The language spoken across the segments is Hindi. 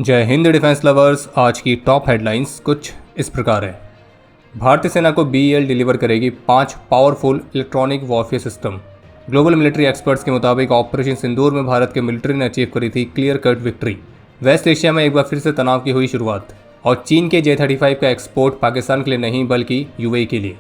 जय हिंद डिफेंस लवर्स। आज की टॉप हेडलाइंस कुछ इस प्रकार है। भारतीय सेना को BEL डिलीवर करेगी 5 powerful electronic warfare system. Global military experts के मुताबिक ऑपरेशन सिंदूर में भारत के मिलिट्री ने अचीव करी थी clear cut victory. West Asia में एक बार फिर से तनाव की हुई शुरुआत और चीन के J-35 का एक्सपोर्ट पाकिस्तान के लिए नहीं बल्कि UAE के लिए।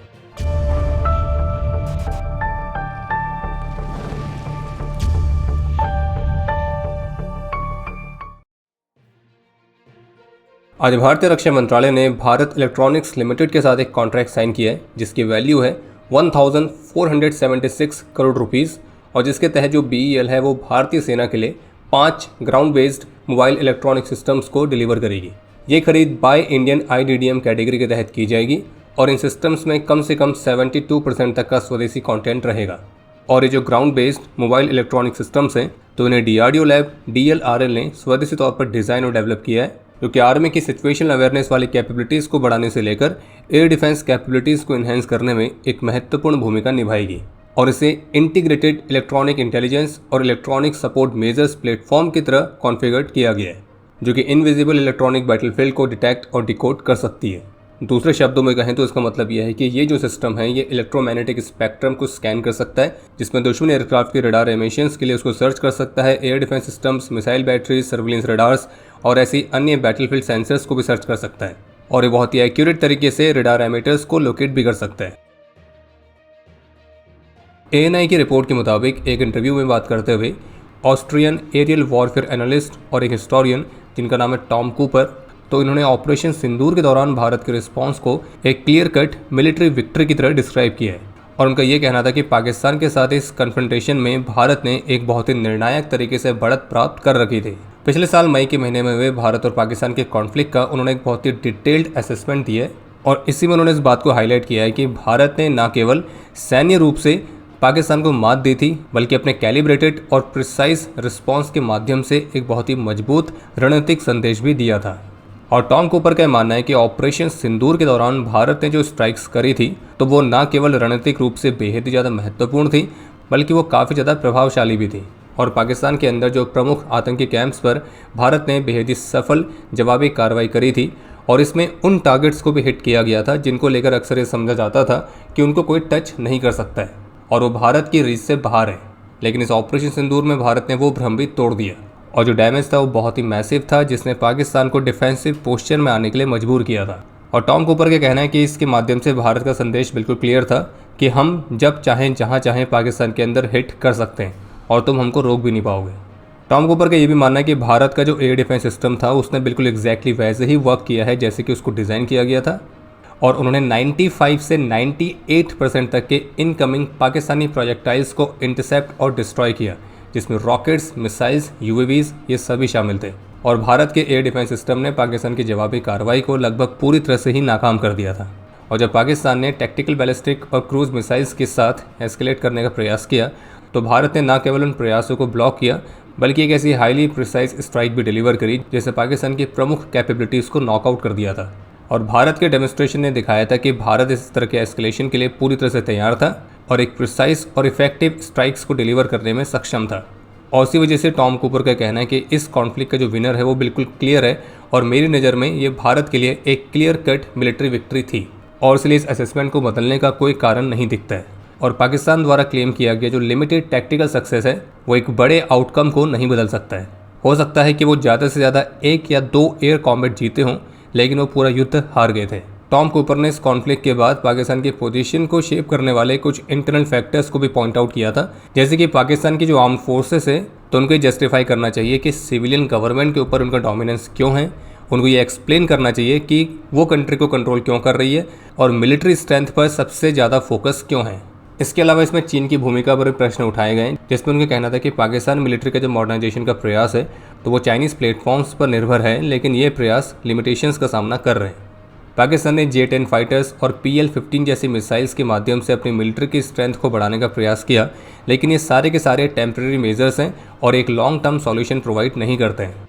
आज भारतीय रक्षा मंत्रालय ने भारत इलेक्ट्रॉनिक्स लिमिटेड के साथ एक कॉन्ट्रैक्ट साइन किया है जिसकी वैल्यू है 1476 करोड़ रुपीस और जिसके तहत जो BEL है वो भारतीय सेना के लिए 5 ground based mobile electronic systems को डिलीवर करेगी। ये खरीद बाय इंडियन IDDM कैटेगरी के तहत की जाएगी और इन सिस्टम्स में कम से कम 72% तक का स्वदेशी कंटेंट रहेगा। और ये जो ground based mobile electronic systems हैं तो इन्हें DRDO लैब DLRL ने स्वदेशी तौर पर डिज़ाइन और डेवलप किया है, जो कि आर्मी की सिचुएशनल अवेयरनेस वाली कैपेबिलिटीज़ को बढ़ाने से लेकर एयर डिफेंस कैपेबिलिटीज़ को इन्हेंस करने में एक महत्वपूर्ण भूमिका निभाएगी। और इसे इंटीग्रेटेड इलेक्ट्रॉनिक इंटेलिजेंस और इलेक्ट्रॉनिक सपोर्ट मेजर्स प्लेटफॉर्म की तरह कॉन्फ़िगर किया गया है, जो कि इनविजिबल इलेक्ट्रॉनिक बैटलफील्ड को डिटेक्ट और डिकोड कर सकती है। दूसरे शब्दों में कहें तो इसका मतलब यह है कि ये जो सिस्टम है ये इलेक्ट्रोमैग्नेटिक स्पेक्ट्रम को स्कैन कर सकता है, जिसमें दुश्मन एयरक्राफ्ट के रडार एमिशंस के लिए उसको सर्च कर सकता है, air defence systems, missile batteries, surveillance radars और ऐसी अन्य बैटलफील्ड सेंसर्स को भी सर्च कर सकता है और ये बहुत ही एक्यूरेट तरीके से रडार एमिटर्स को लोकेट भी कर सकता है। ANI की रिपोर्ट के मुताबिक एक इंटरव्यू में बात करते हुए ऑस्ट्रियन एरियल वॉरफेयर एनालिस्ट और एक हिस्टोरियन जिनका नाम है टॉम कूपर, तो इन्होंने ऑपरेशन सिंदूर के दौरान भारत के रिस्पांस को एक क्लियर कट मिलिट्री विक्ट्री की तरह डिस्क्राइब किया है। और उनका ये कहना था कि पाकिस्तान के साथ इस कन्फ्रंटेशन में भारत ने एक बहुत ही निर्णायक तरीके से बढ़त प्राप्त कर रखी थी। पिछले साल मई के महीने में हुए भारत और पाकिस्तान के कॉन्फ्लिक्ट का उन्होंने एक बहुत ही डिटेल्ड असेसमेंट दिया है और इसी में उन्होंने इस बात को हाईलाइट किया है कि भारत ने न केवल सैन्य रूप से पाकिस्तान को मात दी थी बल्कि अपने कैलिब्रेटेड और प्रिसाइज रिस्पॉन्स के माध्यम से एक बहुत ही मजबूत रणनीतिक संदेश भी दिया था। और टॉम कूपर का मानना है कि ऑपरेशन सिंदूर के दौरान भारत ने जो स्ट्राइक्स करी थी तो वो न केवल रणनीतिक रूप से बेहद ही ज़्यादा महत्वपूर्ण थी बल्कि वो काफ़ी ज़्यादा प्रभावशाली भी थी। और पाकिस्तान के अंदर जो प्रमुख आतंकी कैंप्स पर भारत ने बेहद ही सफल जवाबी कार्रवाई करी थी और इसमें उन टारगेट्स को भी हिट किया गया था जिनको लेकर अक्सर ये समझा जाता था कि उनको कोई टच नहीं कर सकता है और वो भारत की रीच से बाहर है। लेकिन इस ऑपरेशन सिंदूर में भारत ने वो भ्रम भी तोड़ दिया और जो डैमेज था वो बहुत ही मैसिव था जिसने पाकिस्तान को डिफेंसिव पोस्चर में आने के लिए मजबूर किया था। और टॉम कूपर का कहना है कि इसके माध्यम से भारत का संदेश बिल्कुल क्लियर था कि हम जब चाहें जहां चाहें पाकिस्तान के अंदर हिट कर सकते हैं और तुम हमको रोक भी नहीं पाओगे। टॉम कूपर का ये भी मानना है कि भारत का जो एयर डिफेंस सिस्टम था उसने बिल्कुल एग्जैक्टली वैसे ही वर्क किया है जैसे कि उसको डिज़ाइन किया गया था और उन्होंने 95 से 98% तक के इनकमिंग पाकिस्तानी प्रोजेक्टाइल्स को इंटरसेप्ट और डिस्ट्रॉय किया, जिसमें रॉकेट्स, मिसाइल्स, UAVs ये सभी शामिल थे। और भारत के एयर डिफेंस सिस्टम ने पाकिस्तान की जवाबी कार्रवाई को लगभग पूरी तरह से ही नाकाम कर दिया था। और जब पाकिस्तान ने टैक्टिकल बैलिस्टिक और क्रूज मिसाइल्स के साथ एस्केलेट करने का प्रयास किया तो भारत ने न केवल उन प्रयासों को ब्लॉक किया बल्कि एक ऐसी हाईली प्रिसाइज स्ट्राइक भी डिलीवर करी जिससे पाकिस्तान की प्रमुख कैपेबिलिटीज़ को नॉकआउट कर दिया था। और भारत के डेमोन्स्ट्रेशन ने दिखाया था कि भारत इस तरह के एस्केलेशन के लिए पूरी तरह से तैयार था और एक प्रिसाइज और इफेक्टिव स्ट्राइक्स को डिलीवर करने में सक्षम था। और इसी वजह से टॉम कूपर का कहना है कि इस कॉन्फ्लिक्ट का जो विनर है वो बिल्कुल क्लियर है और मेरी नज़र में ये भारत के लिए एक क्लियर कट मिलिट्री विक्ट्री थी और इसलिए इस असेसमेंट को बदलने का कोई कारण नहीं दिखता है। और पाकिस्तान द्वारा क्लेम किया गया जो लिमिटेड टैक्टिकल सक्सेस है वो एक बड़े आउटकम को नहीं बदल सकता है। हो सकता है कि वो ज़्यादा से ज़्यादा 1 या 2 एयर कॉम्बैट जीते हों लेकिन वो पूरा युद्ध हार गए थे। टॉम कूपर ने इस कॉन्फ्लिक्ट के बाद पाकिस्तान की पोजीशन को शेप करने वाले कुछ इंटरनल फैक्टर्स को भी पॉइंट आउट किया था, जैसे कि पाकिस्तान की जो आर्म फोर्सेस है तो उनको ये जस्टिफाई करना चाहिए कि सिविलियन गवर्नमेंट के ऊपर उनका डोमिनेंस क्यों है, उनको ये एक्सप्लेन करना चाहिए कि वो कंट्री को कंट्रोल क्यों कर रही है और मिलिट्री स्ट्रेंथ पर सबसे ज़्यादा फोकस क्यों है। इसके अलावा इसमें चीन की भूमिका पर भी प्रश्न उठाए गए जिसमें उनका कहना था कि पाकिस्तान मिलिट्री का जो मॉडर्नाइजेशन का प्रयास है तो वो चाइनीज़ प्लेटफॉर्म्स पर निर्भर है लेकिन ये प्रयास लिमिटेशंस का सामना कर रहे हैं। पाकिस्तान ने J-10 फाइटर्स और PL-15 जैसी मिसाइल्स के माध्यम से अपनी मिलिट्री की स्ट्रेंथ को बढ़ाने का प्रयास किया लेकिन ये सारे के सारे टेम्परेरी मेजर्स हैं और एक लॉन्ग टर्म सॉल्यूशन प्रोवाइड नहीं करते हैं।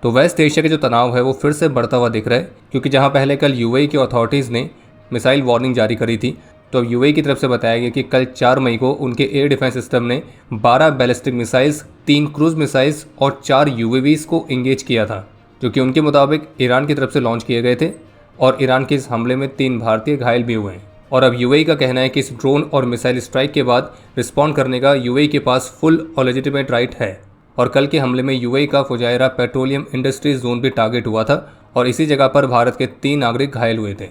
तो वेस्ट एशिया का जो तनाव है वो फिर से बढ़ता हुआ दिख रहा है क्योंकि जहां पहले कल UAE की अथॉरिटीज़ ने मिसाइल वार्निंग जारी करी थी तो अब यूएई की तरफ से बताया गया कि कल 4 मई को उनके एयर डिफेंस सिस्टम ने 12 बैलिस्टिक मिसाइल्स, 3 क्रूज मिसाइल्स और 4 यूएवीज को इंगेज किया था, जो कि उनके मुताबिक ईरान की तरफ से लॉन्च किए गए थे। और ईरान के इस हमले में 3 भारतीय घायल भी हुए हैं। और अब यूएई का कहना है कि इस ड्रोन और मिसाइल स्ट्राइक के बाद रिस्पॉन्ड करने का यूएई के पास फुल और लेजिटिमेट राइट है। और कल के हमले में यूएई का फुजायरा पेट्रोलियम इंडस्ट्रीज जोन भी टारगेट हुआ था और इसी जगह पर भारत के 3 नागरिक घायल हुए थे।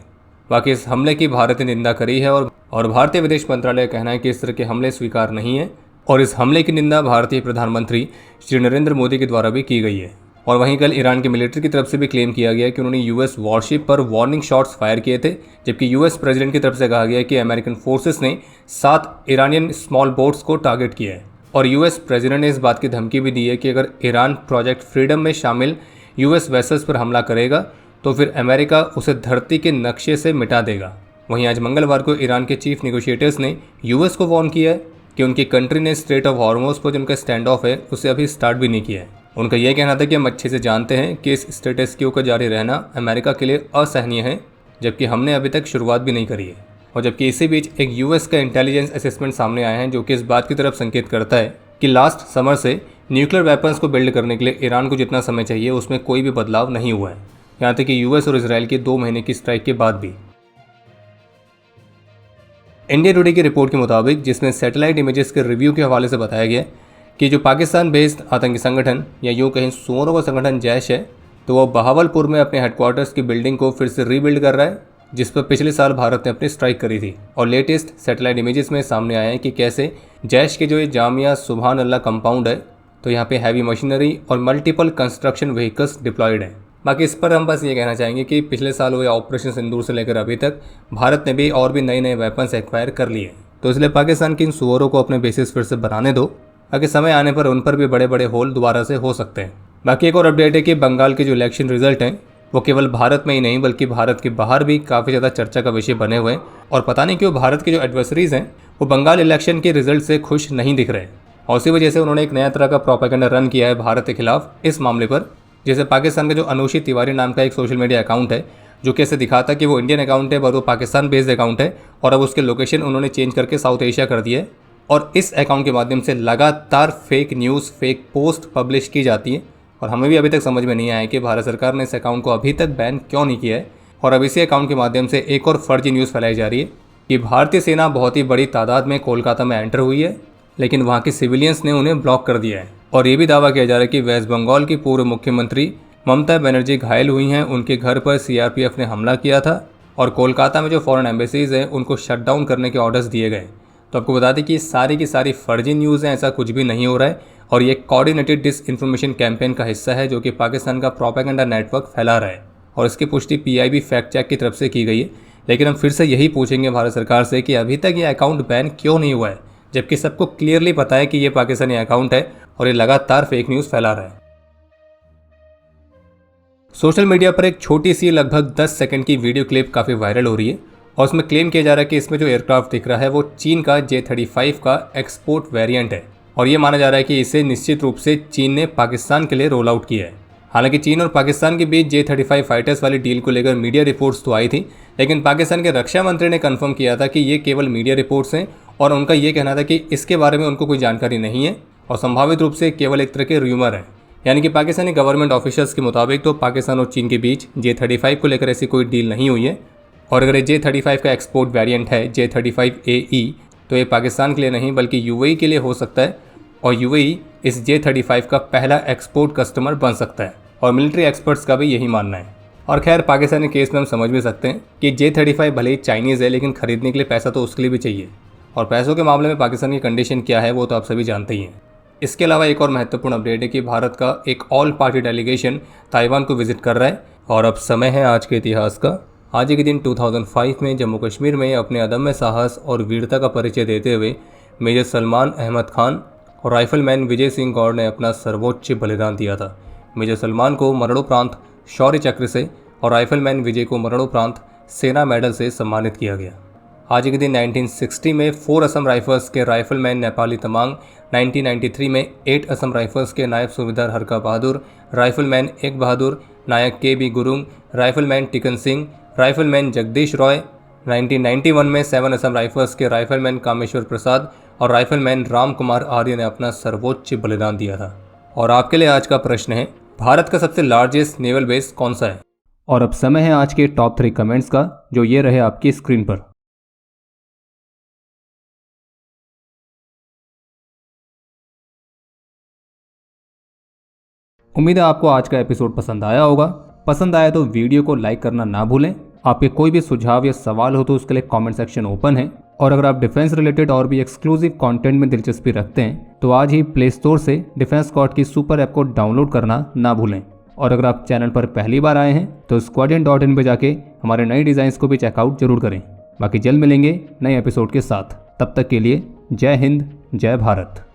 बाकी इस हमले की भारत ने निंदा करी है और भारतीय विदेश मंत्रालय का कहना है कि इस तरह के हमले स्वीकार नहीं है और इस हमले की निंदा भारतीय प्रधानमंत्री श्री नरेंद्र मोदी के द्वारा भी की गई है। और वहीं कल ईरान की मिलिट्री की तरफ से भी क्लेम किया गया कि उन्होंने यूएस वॉरशिप पर वार्निंग शॉट्स फायर किए थे, जबकि यूएस प्रेसिडेंट की तरफ से कहा गया कि अमेरिकन फोर्सेस ने 7 ईरानियन स्मॉल बोट्स को टारगेट किया है। और यूएस प्रेसिडेंट ने इस बात की धमकी भी दी है कि अगर ईरान प्रोजेक्ट फ्रीडम में शामिल यूएस वेसल्स पर हमला करेगा तो फिर अमेरिका उसे धरती के नक्शे से मिटा देगा। वहीं आज मंगलवार को ईरान के चीफ नेगोशिएटर्स ने यूएस को वार्न किया है कि उनकी कंट्री ने स्ट्रेट ऑफ हॉर्मुज़ पर जिनका स्टैंड ऑफ है उसे अभी स्टार्ट भी नहीं किया है। उनका यह कहना था कि हम अच्छे से जानते हैं कि इस स्टेटस क्यू का जारी रहना अमेरिका के लिए असहनीय है, जबकि हमने अभी तक शुरुआत भी नहीं करी है। और जबकि इसी बीच एक यूएस का इंटेलिजेंस असेसमेंट सामने आया है जो कि इस बात की तरफ संकेत करता है कि लास्ट समर से न्यूक्लियर वेपन्स को बिल्ड करने के लिए ईरान को जितना समय चाहिए उसमें कोई भी बदलाव नहीं हुआ है, यहाँ तक कि यूएस और इजराइल की 2 महीने की स्ट्राइक के बाद भी। इंडिया टुडे की रिपोर्ट के मुताबिक, जिसमें सैटेलाइट इमेजेस के रिव्यू के हवाले से बताया गया कि जो पाकिस्तान बेस्ड आतंकी संगठन या यूँ कहीं सुअरों का संगठन जैश है, तो वह बहावलपुर में अपने हेडक्वार्टर्स की बिल्डिंग को फिर से रीबिल्ड कर रहा है, जिस पर पिछले साल भारत ने अपनी स्ट्राइक करी थी। और लेटेस्ट सैटेलाइट इमेजेस में सामने आया है कि कैसे जैश के जो ये जामिया सुबहान अल्लाह कंपाउंड है, तो यहाँ पे हैवी मशीनरी और मल्टीपल कंस्ट्रक्शन व्हीकल्स डिप्लॉयड हैं। बाकी इस पर हम बस ये कहना चाहेंगे कि पिछले साल हुए ऑपरेशन सिंदूर से लेकर अभी तक भारत ने भी और भी नए नए वेपन्स एक्वायर कर लिए, तो इसलिए पाकिस्तान की इन सुअरों को अपने बेसिस फिर से बनाने दो, ताकि समय आने पर उन पर भी बड़े बड़े होल दोबारा से हो सकते हैं। बाकी एक और अपडेट है कि बंगाल के जो इलेक्शन रिजल्ट हैं वो केवल भारत में ही नहीं बल्कि भारत के बाहर भी काफ़ी ज़्यादा चर्चा का विषय बने हुए हैं। और पता नहीं क्यों भारत के जो एडवर्सरीज हैं वो बंगाल इलेक्शन के रिजल्ट से खुश नहीं दिख रहे, और उसी वजह से उन्होंने एक नया तरह का प्रोपेगेंडा रन किया है भारत के खिलाफ इस मामले पर। जैसे पाकिस्तान का जो अनुषित तिवारी नाम का एक सोशल मीडिया अकाउंट है जो कैसे दिखाता कि वो इंडियन अकाउंट है पर वो पाकिस्तान बेस्ड अकाउंट है, और अब उसके लोकेशन उन्होंने चेंज करके साउथ एशिया कर दिया है। और इस अकाउंट के माध्यम से लगातार fake news, fake post publish की जाती है, और हमें भी अभी तक समझ में नहीं आया कि भारत सरकार ने इस अकाउंट को अभी तक बैन क्यों नहीं किया है। और अब इसी अकाउंट के माध्यम से एक और फर्जी न्यूज़ फैलाई जा रही है कि भारतीय सेना बहुत ही बड़ी तादाद में कोलकाता में एंटर हुई है, लेकिन वहाँ के सिविलियंस ने उन्हें ब्लॉक कर दिया है। और ये भी दावा किया जा रहा है कि वेस्ट बंगाल की पूर्व मुख्यमंत्री ममता बनर्जी घायल हुई हैं, उनके घर पर सीआरपीएफ ने हमला किया था, और कोलकाता में जो फॉरेन एम्बेसीज हैं उनको शट डाउन करने के ऑर्डर्स दिए गए। तो आपको बता दें कि सारी की सारी फर्जी न्यूज़ हैं, ऐसा कुछ भी नहीं हो रहा है, और ये कोऑर्डिनेटेड डिस इन्फॉर्मेशन कैंपेन का हिस्सा है जो कि पाकिस्तान का प्रोपेगेंडा नेटवर्क फैला रहा है। और इसकी पुष्टि पीआईबी फैक्ट चेक की तरफ से की गई है। लेकिन हम फिर से यही पूछेंगे भारत सरकार से कि अभी तक ये अकाउंट बैन क्यों नहीं हुआ है, जबकि सबको क्लियरली पता है कि ये पाकिस्तानी अकाउंट है और ये लगातार फेक न्यूज़ फैला रहा है। सोशल मीडिया पर एक छोटी सी लगभग 10 सेकंड की वीडियो क्लिप काफ़ी वायरल हो रही है, और उसमें क्लेम किया जा रहा है कि इसमें जो एयरक्राफ्ट दिख रहा है वो चीन का J-35 का एक्सपोर्ट वेरिएंट है, और ये माना जा रहा है कि इसे निश्चित रूप से चीन ने पाकिस्तान के लिए रोल आउट किया है। हालांकि चीन और पाकिस्तान के बीच J-35 फाइटर्स वाली डील को लेकर मीडिया रिपोर्ट्स तो आई थी, लेकिन पाकिस्तान के रक्षा मंत्री ने कन्फर्म किया था कि ये केवल मीडिया रिपोर्ट्स हैं, और उनका ये कहना था कि इसके बारे में उनको कोई जानकारी नहीं है और संभावित रूप से केवल एक तरह के र्यूमर है। यानी कि पाकिस्तानी गवर्नमेंट ऑफिशियल्स के मुताबिक तो पाकिस्तान और चीन के बीच J-35 को लेकर ऐसी कोई डील नहीं हुई है, और अगर ये J-35 का एक्सपोर्ट वेरिएंट है J-35AE तो ये पाकिस्तान के लिए नहीं बल्कि यूएई के लिए हो सकता है, और यूएई इस J-35 का पहला एक्सपोर्ट कस्टमर बन सकता है, और मिलिट्री एक्सपर्ट्स का भी यही मानना है। और खैर पाकिस्तानी केस में हम समझ भी सकते हैं कि J-35 भले ही चाइनीज़ है, लेकिन खरीदने के लिए पैसा तो उसके लिए भी चाहिए, और पैसों के मामले में पाकिस्तान की कंडीशन क्या है वो तो आप सभी जानते ही हैं। इसके अलावा एक और महत्वपूर्ण अपडेट है कि भारत का एक ऑल पार्टी डेलीगेशन ताइवान को विजिट कर रहा है, और अब समय है आज के इतिहास का। आज के दिन 2005 में जम्मू कश्मीर में अपने अदम्य साहस और वीरता का परिचय देते हुए मेजर सलमान अहमद खान और राइफलमैन विजय सिंह गौड़ ने अपना सर्वोच्च बलिदान दिया था। मेजर सलमान को मरणोपरांत शौर्य चक्र से और राइफलमैन विजय को मरणोपरांत सेना मेडल से सम्मानित किया गया। आज के दिन 1960 में 4 असम राइफल्स के राइफलमैन नेपाली तमांग, 1993 में 8 असम राइफल्स के नायब सूबेदार हरका बहादुर, राइफलमैन एक बहादुर, Naik K B Gurung, rifleman Tikan Singh, rifleman Jagdish Roy, 1991 में 7 असम राइफल्स के राइफलमैन कामेश्वर प्रसाद और राइफलमैन राम कुमार आर्य ने अपना सर्वोच्च बलिदान दिया था। और आपके लिए आज का प्रश्न है, भारत का सबसे लार्जेस्ट नेवल बेस कौन सा है? और अब समय है आज के टॉप 3 कमेंट्स का, जो ये रहे आपकी स्क्रीन पर। उम्मीद है आपको आज का एपिसोड पसंद आया होगा। पसंद आया तो वीडियो को लाइक करना ना भूलें। आपके कोई भी सुझाव या सवाल हो तो उसके लिए कमेंट सेक्शन ओपन है। और अगर आप डिफेंस रिलेटेड और भी एक्सक्लूसिव कंटेंट में दिलचस्पी रखते हैं तो आज ही प्ले स्टोर से डिफेंस स्क्वाड की सुपर ऐप को डाउनलोड करना ना भूलें। और अगर आप चैनल पर पहली बार आए हैं तो squadron.in पे जाके हमारे नए डिज़ाइंस को भी चेकआउट जरूर करें। बाकी जल्द मिलेंगे नए एपिसोड के साथ। तब तक के लिए जय हिंद, जय भारत।